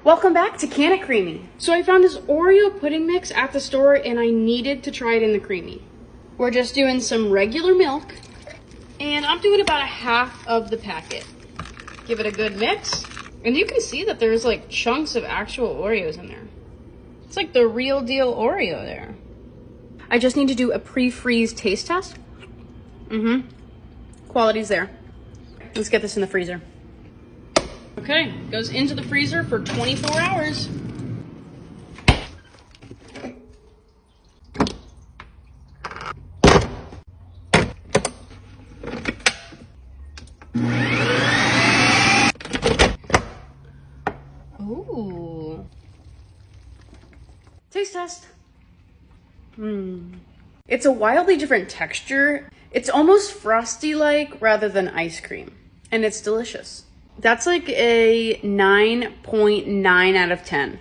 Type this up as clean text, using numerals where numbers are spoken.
Welcome back to Can It Creamy. So I found this Oreo pudding mix at the store and I needed to try it in the Creamy. We're just doing some regular milk and I'm doing about a half of the packet. Give it a good mix. And you can see that there's like chunks of actual Oreos in there. It's like the real deal Oreo there. I just need to do a pre-freeze taste test. Quality's there. Let's get this in the freezer. Okay, goes into the freezer for 24 hours. Ooh. Taste test. It's a wildly different texture. It's almost frosty-like rather than ice cream, and it's delicious. That's like a 9.9 out of 10.